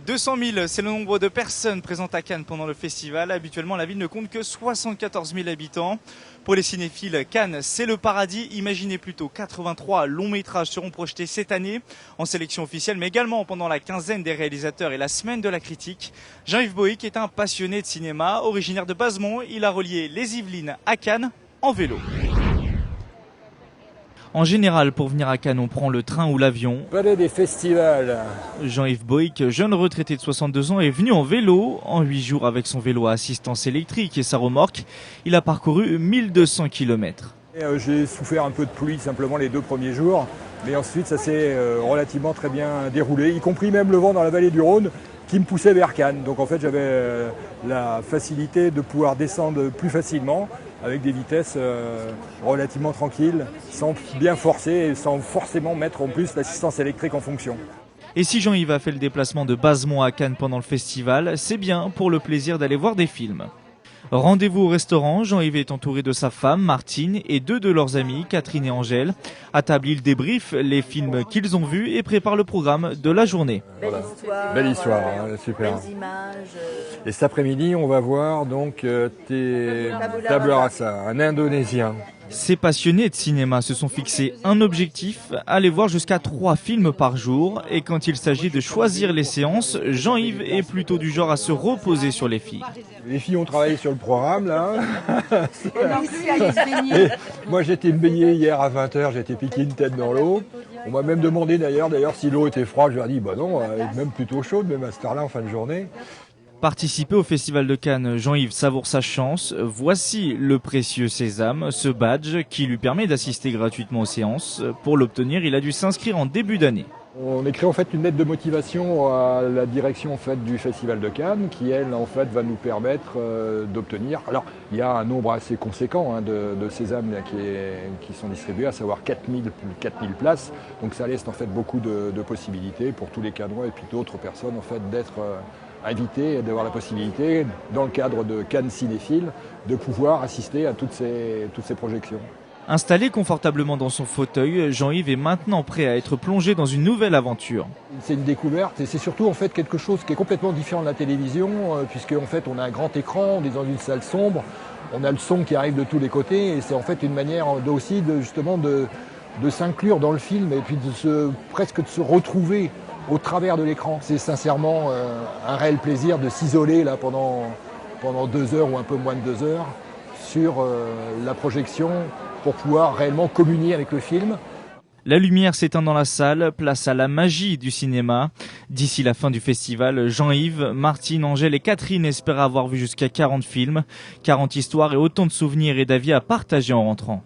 200 000, c'est le nombre de personnes présentes à Cannes pendant le festival. Habituellement, la ville ne compte que 74 000 habitants. Pour les cinéphiles, Cannes, c'est le paradis. Imaginez plutôt 83 longs métrages seront projetés cette année en sélection officielle, mais également pendant la quinzaine des réalisateurs et la semaine de la critique. Jean-Yves Boïc est un passionné de cinéma. Originaire de Basemont, il a relié les Yvelines à Cannes en vélo. En général, pour venir à Cannes, on prend le train ou l'avion. Palais des festivals. Jean-Yves Boïc, jeune retraité de 62 ans, est venu en vélo. En 8 jours avec son vélo à assistance électrique et sa remorque, il a parcouru 1200 km. J'ai souffert un peu de pluie simplement les 2 premiers jours, mais ensuite ça s'est relativement très bien déroulé, y compris même le vent dans la vallée du Rhône qui me poussait vers Cannes. Donc en fait j'avais la facilité de pouvoir descendre plus facilement avec des vitesses relativement tranquilles, sans bien forcer et sans forcément mettre en plus l'assistance électrique en fonction. Et si Jean-Yves a fait le déplacement de Basemont à Cannes pendant le festival, c'est bien pour le plaisir d'aller voir des films. Rendez-vous au restaurant, Jean-Yves est entouré de sa femme, Martine, et 2 de leurs amies, Catherine et Angèle. À table, ils débriefent les films qu'ils ont vus et préparent le programme de la journée. Voilà. Belle histoire, hein, super. Belles images. Et cet après-midi, on va voir donc Tabula Rasa, un Indonésien. Ces passionnés de cinéma se sont fixés un objectif, aller voir jusqu'à 3 films par jour. Et quand il s'agit de choisir les séances, Jean-Yves est plutôt du genre à se reposer sur les filles. Les filles ont travaillé sur le programme là. Et moi j'étais me baigner hier à 20h, j'étais piqué une tête dans l'eau. On m'a même demandé d'ailleurs si l'eau était froide, je leur ai dit bah non, elle est même plutôt chaude, même à cette heure-là en fin de journée. Participer au Festival de Cannes, Jean-Yves savoure sa chance. Voici le précieux sésame, ce badge qui lui permet d'assister gratuitement aux séances. Pour l'obtenir, il a dû s'inscrire en début d'année. On écrit en fait une lettre de motivation à la direction en fait du Festival de Cannes qui elle en fait va nous permettre d'obtenir. Alors il y a un nombre assez conséquent de sésames qui sont distribués, à savoir 4000 places. Donc ça laisse en fait beaucoup de possibilités pour tous les Cannois et puis d'autres personnes en fait d'être invités et d'avoir la possibilité, dans le cadre de Cannes Cinéphile, de pouvoir assister à toutes ces projections. Installé confortablement dans son fauteuil, Jean-Yves est maintenant prêt à être plongé dans une nouvelle aventure. C'est une découverte et c'est surtout en fait quelque chose qui est complètement différent de la télévision, puisque en fait on a un grand écran, on est dans une salle sombre, on a le son qui arrive de tous les côtés et c'est en fait une manière aussi justement de s'inclure dans le film et puis presque de se retrouver au travers de l'écran. C'est sincèrement un réel plaisir de s'isoler là pendant 2 heures ou un peu moins de 2 heures sur la projection pour pouvoir réellement communier avec le film. La lumière s'éteint dans la salle, place à la magie du cinéma. D'ici la fin du festival, Jean-Yves, Martine, Angèle et Catherine espèrent avoir vu jusqu'à 40 films, 40 histoires et autant de souvenirs et d'avis à partager en rentrant.